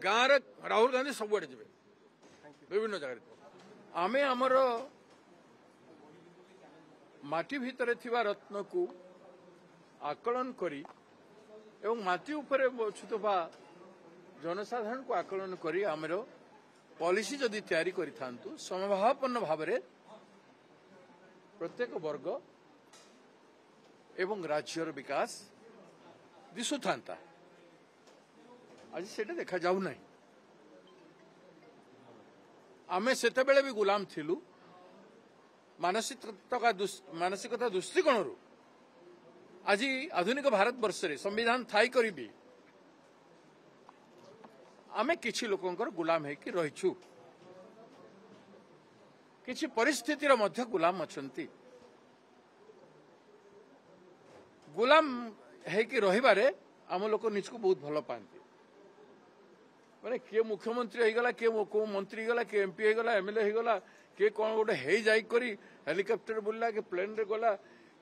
गाँव राहुल गांधी सबुआड़े जी विभिन्न जगह आम आमर माटी भितर थिबा रत्न को आकलन करी एवं माटी उपरे बचुवा जनसाधारण को आकलन करी आमर पॉलिसी जदि तैयारी करि थांतु समभावपन्न भाव में प्रत्येक वर्ग एवं राज्यर विकास दिशु था आज से देखा जाऊ ना आमे सेते बेले भी गुलाम थिलु मानसिकता दृष्टिकोण आज आधुनिक भारत वर्ष रे संविधान थाई करी भी आमे किछि लोकंकर गुलाम है कि रहिछु किछि परिस्थितिर मध्य गुलाम अछंती गुलाम है कि रहिबारे आम लोक निजको बहुत भल पाती माने किए मुख्यमंत्री हो गला किए को मंत्री गला किए एमपी हो गला एमएलए हो गला किए कौन गोटे हे जाई करी हेलिकॉप्टर बुलला कि प्लेन रे गला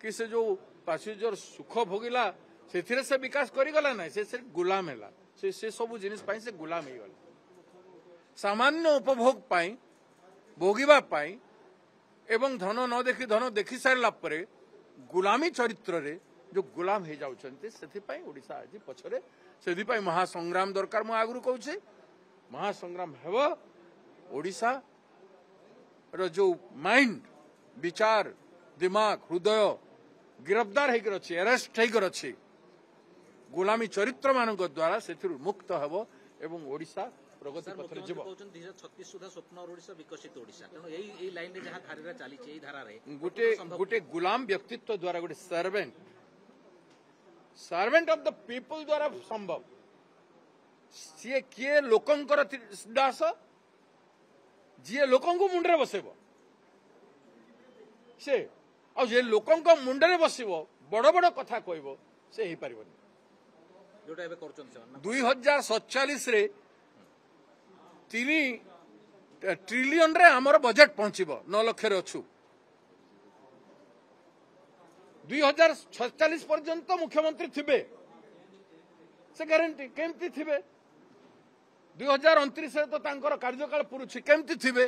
कि से जो पैसेंजर सुख भोगिला से से विकास करी गला ना से गुलाम हैला से सब जिनिस पाई से गुलाम हो गला सामान्य उपभोग पाई भोगिबा पाई एवं धन न देखि धन देखि सारला परे गुलामी चरित्र रे जो गुलाम हो जाउछन्ते सेथिपाई ओडिसा आज पछरे सेथिपाई महासंग्राम दरकार मु आगुरु कहूछे महासंग्राम हेबो ओडिसा रो जो माइंड विचार दिमाग हृदय गिरफ्तार होकर अच्छे अरेस्ट होकर अच्छे गुलामी चरित्र मान द्वारा से मुक्त हेबो एवं ओडिसा प्रगति पथरे जीव 2036 सुधा स्वप्न ओडिसा विकसित ओडिसा तेनो एई लाइन रे जहां कार्य चली एई धारा रे गुटे गुलाम व्यक्तित्व द्वारा गुटे सर्वेंट ऑफ द पीपल द्वारा संभव सी किए लोकंकर दास जी लोकंको मुंडरे बसेबो से आ जे लोकंको मुंडरे बसिबो बड़ बड़ कथा कहबो से ही परिबनी जोटा एबे करचन से 2047 रे 3 ट्रिलियन रे हमर बजेट पहुंचीबो 9 लाख रे अछु 2047 पर्यंत मुख्यमंत्री थिबे से गारंटी केमती थिबे 2029 रे तो तांकर कार्यकाल पुरुछि केमती थिबे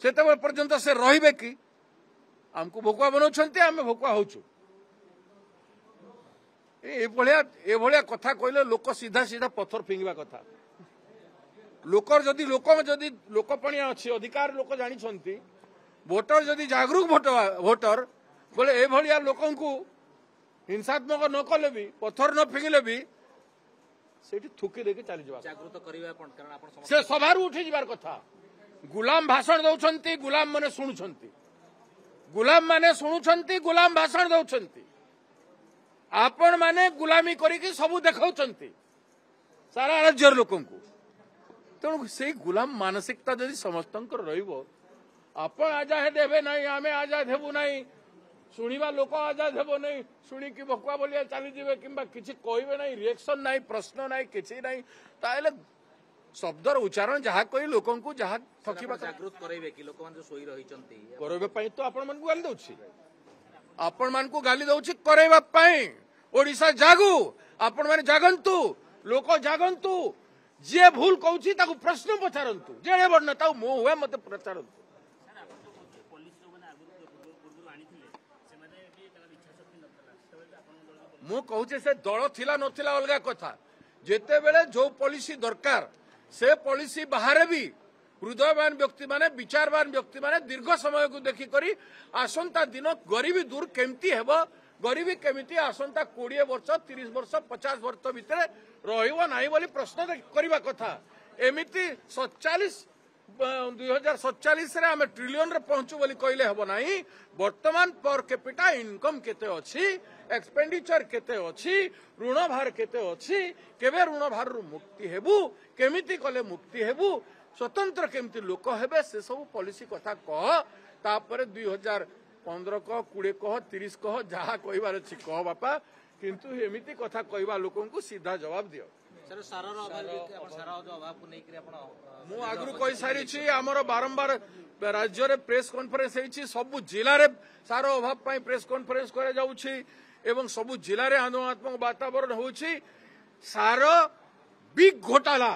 सेते पर्यंत से रहिबे कि हमको भोकुआ बनाउछन्ते आमे भोकुआ होछु ए भलिया कथा कहले लोक सीधा सीधा पत्थर फिंगवा कथा जदि लोकपणिया अच्छी अधिकार लोक जानी भोटर जदि जागरूक भोटर बोले ए भलिया लोकन को हिंसात्मक न कले भी पत्थर न फिंगले भी सेठी थुकी देके चली जावा जागरूक करिवा पण कारण आपण से सभारू उठी जिबार कथा गुलाम भाषण दउछन्ती गुलाम माने सुनुछन्ती गुलाम भाषण दउछन्ती आपण माने गुलामी करिके सबु देखाउछन्ती सारा राज्यर लोकन को तेणु से गुलाम मानसिकता जदि समस्तंकर रहिबो आपण आजाद देबे नहीं आमे आजाद हेबु नहीं शुणा लोक आजाद हेबो नहीं शुणी कि बकुआ बोलिया चली जीवे किंबा किछि कहबे नहीं रिएक्शन नहीं प्रश्न नहीं किछि नहीं ताले शब्दर उच्चारण जहा कही लोकन को जहा ठकिबा जागरूक करैबे कि लोक मान सोई रहिचंती करबे पई तो आपण मन को गाली दउछि आपण मन को गाली दउछि करैबा पई ओडिसा जागु आपण माने जागंतु लोक जागंतु जे भूल कहउछि ताकू प्रश्न पचारंतु जेडे बड नेता मो हुए मते प्रचारंतु मु कहूचे से दल थिला नथिला अलगा कथा जेते बेले जो पॉलिसी दरकार से पॉलिसी बाहर भी हृदयवान व्यक्ति माने विचारवान व्यक्ति माने दीर्घ समय को देखि करी आसंता दिन गरीबी दूर केमती हेबो गरीबी केमिति आसंता 20 वर्ष 30 वर्ष 50 वर्ष भितर रहिबो नाही बोली प्रश्न करबा कथा एमिति 2047 रे आमे ट्रिलियन रे पहुंचू बोली कहले हेबो नाही वर्तमान पर कैपिटा इनकम केते अछि एक्सपेंडिचर केते अछि ऋण भार केते अछि केबे ऋण भार रु मुक्ति हेबु केमिति कले मुक्ति हेबु स्वतंत्र केमिति लोक हेबे से सब पॉलिसी कथा कह तापर 2015 कह 20 कह 30 कह जहा कहबार अछि कह बापा किंतु एमिति कथा कहबा लोकन को सीधा जवाब दियो सर सारार अभाव को नै कि आपण मु आगु कहि सारी छी हमर बारंबार राज्य रे प्रेस कॉन्फ्रेंस हेछि सब जिला रे सार अभाव पई प्रेस कॉन्फ्रेंस करे जाउछि एवं सब जिले में आंदोलनात्मक वातावरण होउछि सार बिग घोटाला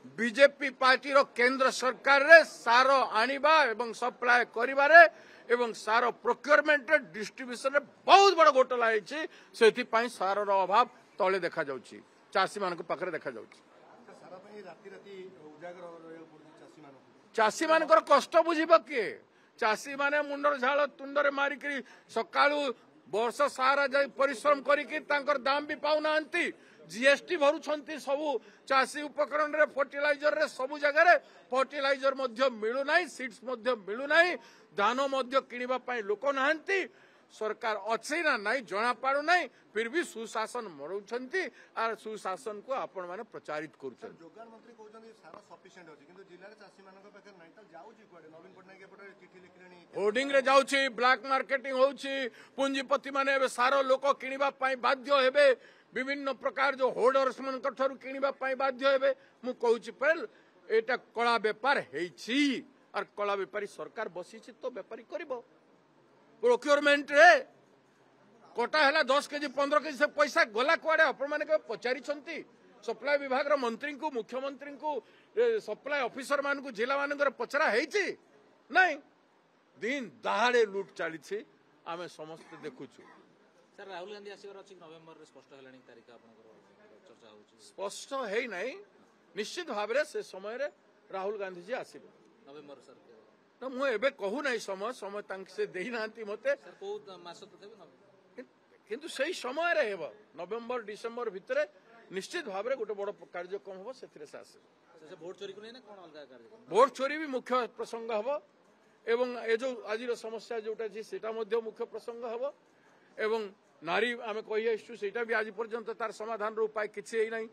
बीजेपी पार्टी रो केंद्र सरकार रे सार आनिबा एवं सप्लाय करिबारे एवं सार प्रोक्योरमेंट डिस्ट्रीब्यूशन रे बहुत बड़ घोटाला है से सार रो अभाव तले देखा जाउची चाषी मान पाखे देखा जाउची चाषी मान कष्ट बुझीब किए चाषी माने मुंडर झाल तुंडरे मारिकी सकाळू वर्ष सारा जाई परिश्रम करिकी तांकर दाम भी पाउना जीएसटी भरुछंती सबु चाषी उपकरण रे फर्टिलाइजर रे सबु जगह रे फर्टिलाइजर मध्य मिलु नाही सीड्स मध्य मिलु नाही धान मध्य किनिबा पई लोक नाहंती सरकार अच्छी ना नहीं जना पारु नहीं फिर भी सुशासन मरुछंती आर सुशासन को आपण माने प्रचारित करूछन जोगान मंत्री कहउछन सारा सफिशिएंट अछि किंतु जिल्ला रे चाषी मानक पाखे नाही त जाउची कोडे नवीन पटनायक एपटे चिठी लिखलेनी होर्डिंग रे जाउची ब्लैक मार्केटिंग होउची पूंजीपति माने एबे सारो लोक किनिबा पई बाध्य हेबे विभिन्न प्रकार जो होर्डर्स मन ठरू किनिबा पई बाध्य हेबे मु कहउची पर एटा कला व्यापार हेछि और कला व्यापारी सरकार बसिछि तो व्यापारी करिवो प्रोक्योरमेंट रे कोटा है 10 केजी 15 केजी से पैसा गला कुआड़े आपण माने पचारि सप्लाई विभाग रो मंत्री को मुख्यमंत्री को सप्लाई ऑफिसर मान को जिला मान पचरा है नहीं दिन दहाड़े लुट चली आम समस्त देखुचु सर राहुल गांधी आसिबार अछि नवेम्बर रे स्पष्ट हेलानी तारीख आपनकर चर्चा होछि स्पष्ट है नहीं निश्चित भाव रे से समय रे राहुल गांधी जी आसिबे नवेम्बर सर तो मु एबे कहू नहीं समय समय तांक से देई नांती मते सर को मास तथबे किंतु सही समय रे हेबो नवेम्बर डिसेंबर भितरे निश्चित भाव रे गोटे बड़ कार्यक्रम हबो सेथिरे से आसे से वोट चोरी को नै ना कोन अलगा कार्यक्रम वोट चोरी भी मुख्य प्रसंग हबो एवं ए जो आज समस्या जोटा जी सेटा मध्य मुख्य प्रसंग हबो एवं नारी आमे कहि आइछु सेटा भी आज पर्यंत तार समाधान रो उपाय किछि हे नै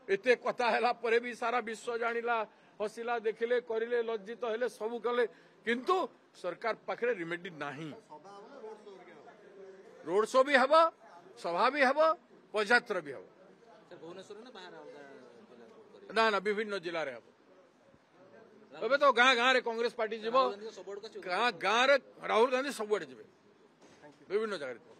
एते कथा हैला परे भी सारा विश्व जानिला हसिला देखिले करिले लज्जित हेले सब कले किंतु सरकार पाखरे रिमेडी नाही रोड शो भी हबो सभा भी हबो पदयात्रा भी हबो सर भुवनेश्वर ना बाहर अलगा ना ना विभिन्न जिला रे हबो एबे तो गाँ गाँ रे कांग्रेस पार्टी जीवो गाँ गाँ रे राहुल गांधी सब जिबे विभिन्न जगह